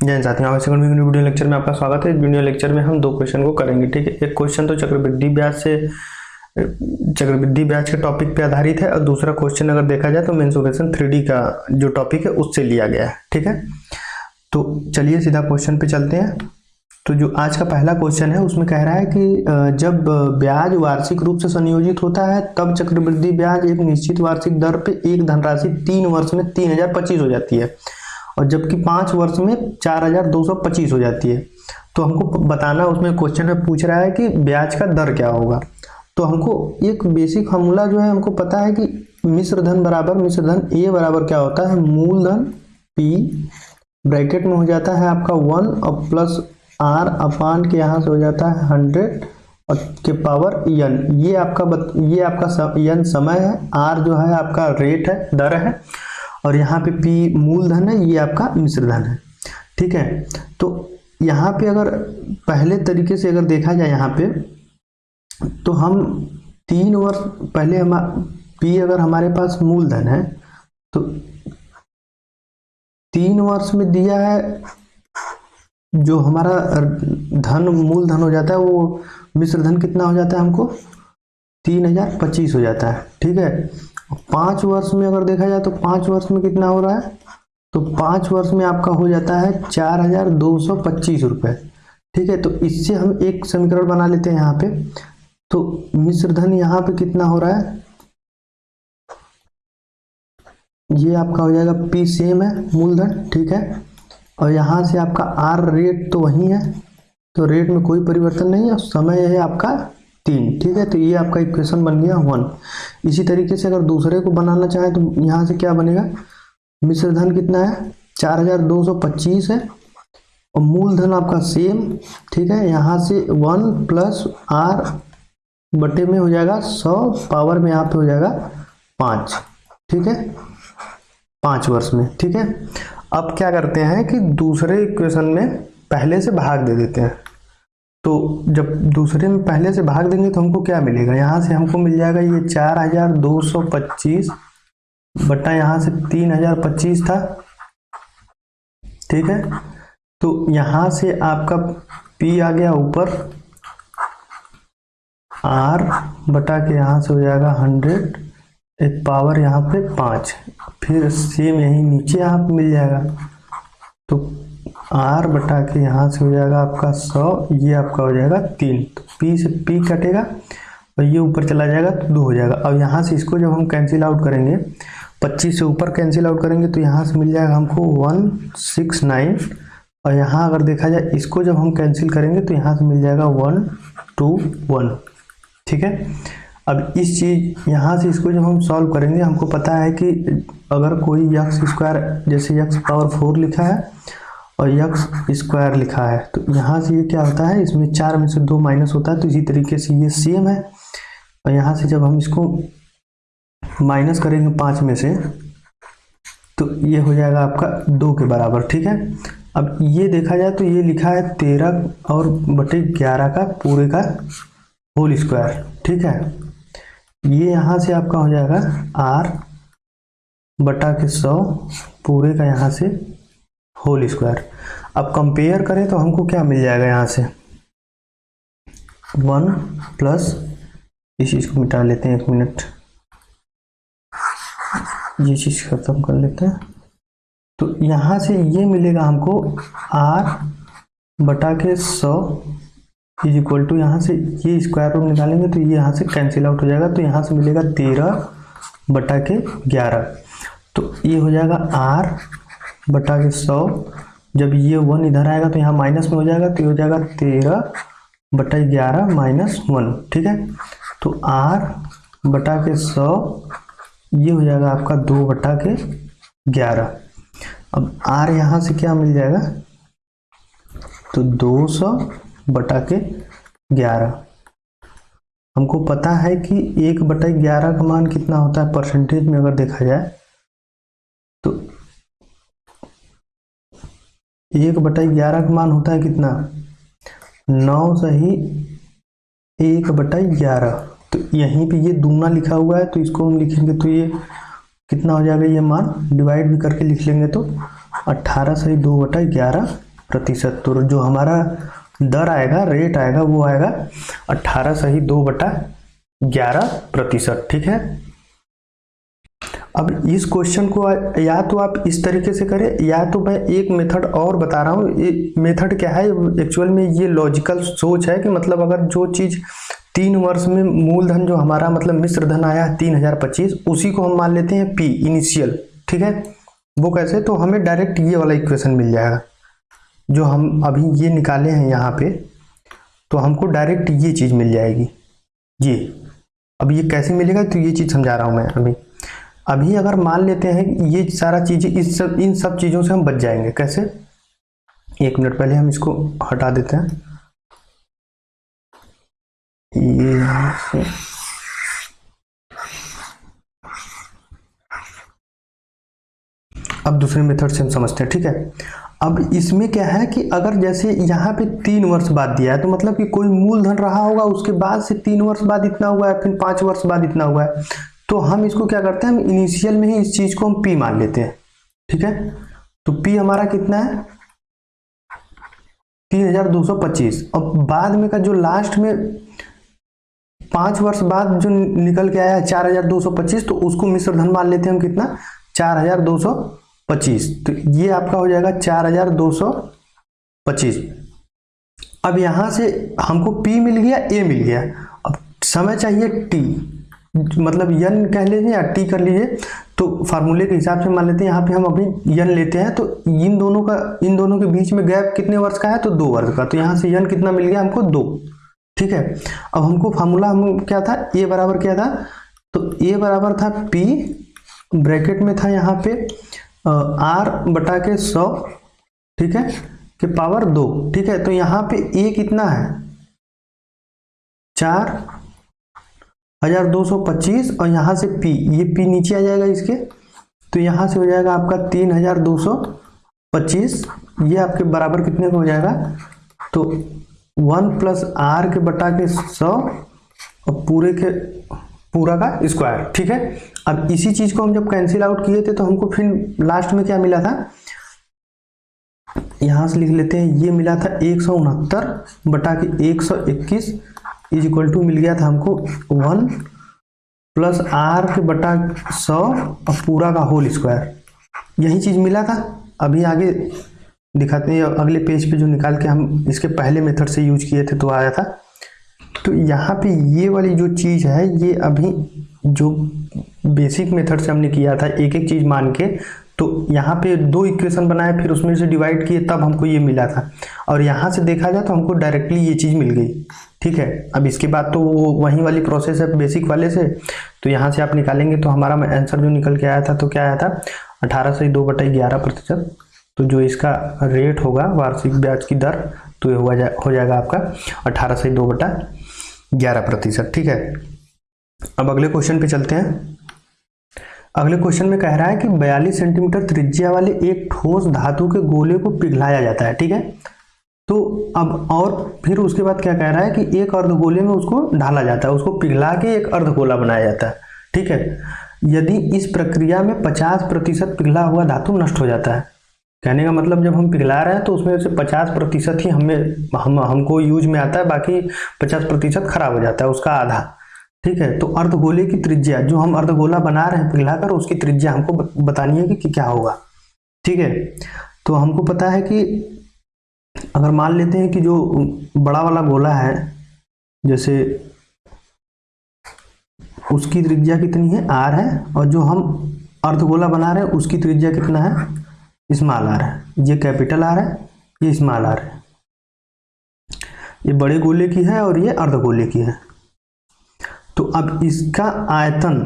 जय साथियों, आपका सेकंड वीडियो लेक्चर में आपका स्वागत है। इस वीडियो लेक्चर में हम दो क्वेश्चन को करेंगे, ठीक है। एक क्वेश्चन तो चक्रवृद्धि ब्याज के टॉपिक पे आधारित है, और दूसरा क्वेश्चन अगर देखा जाए तो मेंसुरेशन 3D का जो टॉपिक है उससे लिया गया है, ठीक है। तो चलिए सीधा क्वेश्चन पे चलते हैं। तो जो आज का पहला क्वेश्चन है उसमें कह रहा है कि जब ब्याज वार्षिक रूप से संयोजित होता है तब चक्रवृद्धि ब्याज एक निश्चित वार्षिक दर पे एक धनराशि 3 वर्ष में 3025 हो जाती है, और जबकि 5 वर्ष में 4225 हो जाती है। तो हमको बताना, उसमें क्वेश्चन में पूछ रहा है कि ब्याज का दर क्या होगा। तो हमको एक बेसिक फॉर्मूला जो है हमको पता है कि मिश्र धन ए बराबर क्या होता है, मूलधन P ब्रैकेट में हो जाता है आपका 1 और प्लस R अपान के यहाँ से हो जाता है 100 और के पावर n। ये आपका n समय है, R जो है आपका रेट है, दर है, और यहाँ पे P मूलधन है, ये आपका मिश्र धन है, ठीक है। तो यहाँ पे अगर पहले तरीके से अगर देखा जाए यहाँ पे, तो हम 3 वर्ष पहले P अगर हमारे पास मूलधन है तो 3 वर्ष में दिया है, जो हमारा धन मूलधन हो जाता है वो मिश्र धन कितना हो जाता है हमको 3025 हो जाता है, ठीक है। 5 वर्ष में अगर देखा जाए तो 5 वर्ष में कितना हो रहा है, तो 5 वर्ष में आपका हो जाता है 4225 रुपए, ठीक है। तो इससे हम एक समीकरण बना लेते हैं यहाँ पे। तो मिश्र धन यहाँ पे कितना हो रहा है, ये आपका हो जाएगा P सेम है मूलधन, ठीक है, और यहाँ से आपका R रेट तो वही है, तो रेट में कोई परिवर्तन नहीं है, और समय है आपका 3, ठीक है। तो ये आपका इक्वेशन बन गया 1। इसी तरीके से अगर दूसरे को बनाना चाहे तो यहाँ से क्या बनेगा, मिश्र धन कितना है 4225 है, और मूलधन आपका सेम, ठीक है। यहाँ से 1 प्लस R बटे में हो जाएगा 100, पावर में यहाँ पे हो जाएगा 5, ठीक है, 5 वर्ष में, ठीक है। अब क्या करते हैं कि दूसरे इक्वेशन में पहले से भाग दे देते हैं। तो जब दूसरे में पहले से भाग देंगे तो हमको क्या मिलेगा, यहाँ से हमको मिल जाएगा ये 4225 बटा यहाँ से 3025 था, ठीक है। तो यहाँ से आपका P आ गया ऊपर, R बटा के यहाँ से हो जाएगा 100, एक पावर यहाँ पे 5, फिर सेम यही नीचे यहाँ पे मिल जाएगा, तो R बटा के यहाँ से हो जाएगा आपका 100, ये आपका हो जाएगा 3, तो P से P कटेगा और ये ऊपर चला जाएगा तो 2 हो जाएगा। अब यहाँ से इसको जब हम कैंसिल आउट करेंगे, 25 से ऊपर कैंसिल आउट करेंगे तो यहाँ से मिल जाएगा हमको 169, और यहाँ अगर देखा जाए इसको जब हम कैंसिल करेंगे तो यहाँ से मिल जाएगा 121, ठीक है। अब इस चीज़ यहाँ से इसको जब हम सॉल्व करेंगे, हमको पता है कि अगर कोई यक्स स्क्वायर, जैसे यक्स पावर 4 लिखा है और यक्स स्क्वायर लिखा है, तो यहाँ से ये क्या होता है, इसमें 4 में से 2 माइनस होता है, तो इसी तरीके से ये सेम है। और यहाँ से जब हम इसको माइनस करेंगे 5 में से, तो ये हो जाएगा आपका 2 के बराबर, ठीक है। अब ये देखा जाए तो ये लिखा है 13 और बटे 11 का पूरे का होल स्क्वायर, ठीक है। ये यहाँ से आपका हो जाएगा R बटा के 100 पूरे का यहाँ से होल स्क्वायर। अब कंपेयर करें तो हमको क्या मिल जाएगा, यहाँ से 1 प्लस, इस चीज़ को मिटा लेते हैं, 1 मिनट, ये चीज़ खत्म कर लेते हैं। तो यहाँ से ये मिलेगा हमको R बटा के 100 इज इक्वल टू, यहाँ से ये स्क्वायर रूट निकालेंगे तो ये यहाँ से कैंसिल आउट हो जाएगा, तो यहाँ से मिलेगा 13 बटा के 11, तो ये हो जाएगा R बटा के 100। जब ये 1 इधर आएगा तो यहाँ माइनस में हो जाएगा, तो ये हो जाएगा 13 बटा 11 माइनस 1, ठीक है। तो R बटा के 100 ये हो जाएगा आपका 2 बटा के 11। अब R यहाँ से क्या मिल जाएगा, तो 200 बटा के 11। हमको पता है कि 1 बटा 11 का मान कितना होता है परसेंटेज में अगर देखा जाए, तो 1 बटा 11 का मान होता है कितना, 9 सही 1 बटा 11। तो यहीं पे ये दूना लिखा हुआ है, तो इसको हम लिखेंगे तो ये कितना हो जाएगा, ये मान डिवाइड भी करके लिख लेंगे तो 18 सही 2 बटा 11 प्रतिशत। तो जो हमारा दर आएगा, रेट आएगा, वो आएगा 18/2/11%। ठीक है। अब इस क्वेश्चन को या तो आप इस तरीके से करें, या तो मैं एक मेथड और बता रहा हूँ। ये मेथड क्या है एक्चुअल में, ये लॉजिकल सोच है कि मतलब अगर जो चीज़ 3 वर्ष में मूलधन जो हमारा मतलब मिश्र धन आया 3025, उसी को हम मान लेते हैं P इनिशियल। ठीक है। वो कैसे, तो हमें डायरेक्ट ये वाला इक्वेशन मिल जाएगा जो हम अभी ये निकाले हैं यहाँ पे, तो हमको डायरेक्ट ये चीज़ मिल जाएगी ये। अब ये कैसे मिलेगा, तो ये चीज़ समझा रहा हूँ मैं अभी अगर मान लेते हैं कि ये सारा चीज़ें इन सब चीज़ों से हम बच जाएंगे। कैसे, 1 मिनट पहले हम इसको हटा देते हैं, ये यहाँ से अब दूसरे मेथड से हम समझते हैं। ठीक है। अब इसमें क्या है कि अगर जैसे यहाँ पे 3 वर्ष बाद दिया है, तो मतलब कि कोई मूलधन रहा होगा, उसके बाद से 3 वर्ष बाद इतना हुआ है, फिर 5 वर्ष बाद इतना हुआ है, तो हम इसको क्या करते हैं, हम इनिशियल में ही इस चीज को हम P मान लेते हैं। ठीक है। तो P हमारा कितना है, 3225। अब बाद में का जो लास्ट में 5 वर्ष बाद जो निकल के आया है 4225, तो उसको मिश्र धन मान लेते हैं हम कितना, 4225। तो ये आपका हो जाएगा 4225। अब यहां से हमको P मिल गया, A मिल गया। अब समय चाहिए T, मतलब n कह लीजिए या T कर लीजिए, तो फार्मूले के हिसाब से मान लेते हैं। यहाँ पे हम अभी n लेते हैं, तो इन दोनों के बीच में गैप कितने वर्ष का है, तो 2 वर्ष का। तो यहाँ से n कितना मिल गया हमको, 2। ठीक है। अब हमको फार्मूला हम क्या था, A बराबर क्या था, तो A बराबर था P, ब्रैकेट में था यहाँ पे R/100, ठीक है, के पावर 2। ठीक है। तो यहाँ पे A कितना है, 4225, और यहाँ से P, ये P नीचे आ जाएगा इसके, तो यहाँ से हो जाएगा आपका 3225। ये आपके बराबर कितने को हो जाएगा, तो 1 + R के बटा के 100 और पूरा का स्क्वायर। ठीक है। अब इसी चीज को हम जब कैंसिल आउट किए थे, तो हमको फिर लास्ट में क्या मिला था, यहां से लिख लेते हैं, ये मिला था 169 बटा के 121 इज इक्वल टू मिल गया था हमको 1 + R के बटा 100 और पूरा का होल स्क्वायर। यही चीज मिला था। अभी आगे दिखाते हैं, अगले पेज पे जो निकाल के हम इसके पहले मेथड से यूज किए थे तो आया था। तो यहाँ पे ये वाली जो चीज है, ये अभी जो बेसिक मेथड से हमने किया था एक एक चीज मान के, तो यहाँ पे 2 इक्वेशन बनाए, फिर उसमें से डिवाइड किए, तब हमको ये मिला था। और यहाँ से देखा जाए तो हमको डायरेक्टली ये चीज मिल गई। ठीक है। अब इसके बाद तो वो वही वाली प्रोसेस है बेसिक वाले से, तो यहाँ से आप निकालेंगे तो हमारा आंसर जो निकल के आया था, तो क्या आया था, 18/2/11%। तो जो इसका रेट होगा वार्षिक ब्याज की दर, तो ये हो जाएगा आपका 18/2/11%। ठीक है। अब अगले क्वेश्चन पे चलते हैं। अगले क्वेश्चन में कह रहा है कि 42 सेंटीमीटर त्रिज्या वाले एक ठोस धातु के गोले को पिघलाया जाता है। ठीक है। तो अब और फिर उसके बाद क्या कह रहा है कि एक अर्धगोले में उसको ढाला जाता है, उसको पिघला के एक अर्धगोला बनाया जाता है। ठीक है। यदि इस प्रक्रिया में 50% पिघला हुआ धातु नष्ट हो जाता है, कहने का मतलब जब हम पिघला रहे हैं तो उसमें से 50% ही हमको यूज में आता है, बाकी 50% खराब हो जाता है, उसका आधा। ठीक है। तो अर्धगोले की त्रिज्या, जो हम अर्धगोला बना रहे हैं पिघलाकर, उसकी त्रिज्या हमको बतानी है कि क्या होगा। ठीक है। तो हमको पता है कि अगर मान लेते हैं कि जो बड़ा वाला गोला है, जैसे उसकी त्रिज्या कितनी है, R है, और जो हम अर्धगोला बना रहे हैं उसकी त्रिज्या कितना है, स्मॉल r है। ये कैपिटल R है, ये स्मॉल r है। ये बड़े गोले की है और ये अर्धगोले की है। तो अब इसका आयतन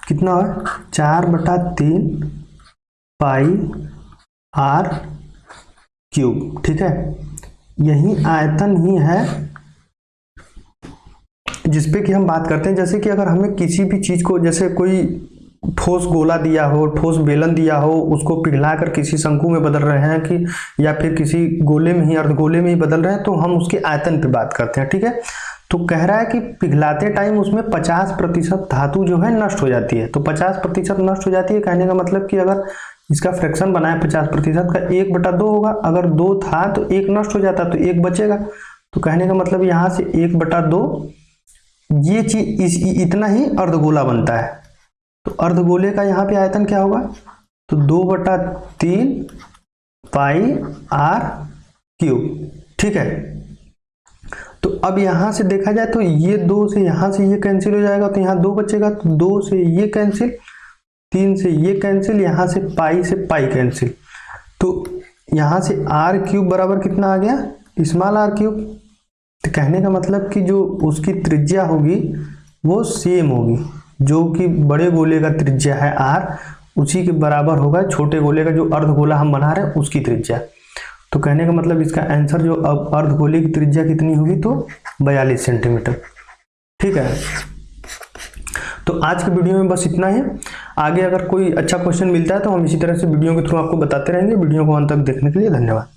कितना है, 4/3 पाई r³। ठीक है। यही आयतन ही है जिसपे कि हम बात करते हैं। जैसे कि अगर हमें किसी भी चीज को, जैसे कोई ठोस गोला दिया हो, ठोस बेलन दिया हो, उसको पिघलाकर किसी शंकु में बदल रहे हैं कि या फिर किसी गोले में ही, अर्धगोले में ही बदल रहे हैं, तो हम उसके आयतन पे बात करते हैं। ठीक है। तो कह रहा है कि पिघलाते टाइम उसमें 50% धातु जो है नष्ट हो जाती है। तो 50% नष्ट हो जाती है, कहने का मतलब कि अगर इसका फ्रैक्शन बना है 50% का, 1/2 होगा। अगर 2 था तो 1 नष्ट हो जाता तो 1 बचेगा। तो कहने का मतलब यहाँ से 1/2 ये चीज इतना ही अर्धगोला बनता है। तो अर्धगोले का यहाँ पे आयतन क्या होगा, तो 2/3 पाई आर क्यूब। ठीक है, तो अब यहां से देखा जाए तो ये 2 से यहां से ये कैंसिल हो जाएगा, तो यहाँ 2 बचेगा। तो 2 से ये कैंसिल, 3 से ये कैंसिल, यहां से पाई कैंसिल। तो यहां से आर क्यूब बराबर कितना आ गया, स्मॉल आर क्यूब। तो कहने का मतलब कि जो उसकी त्रिज्या होगी वो सेम होगी, जो कि बड़े गोले का त्रिज्या है आर, उसी के बराबर होगा छोटे गोले का, जो अर्धगोला हम बना रहे हैं उसकी त्रिज्या। तो कहने का मतलब इसका आंसर जो अब अर्धगोले की त्रिज्या कितनी होगी, तो 42 सेंटीमीटर। ठीक है, तो आज के वीडियो में बस इतना ही। आगे अगर कोई अच्छा क्वेश्चन मिलता है तो हम इसी तरह से वीडियो के थ्रू आपको बताते रहेंगे। वीडियो को अंत तक देखने के लिए धन्यवाद।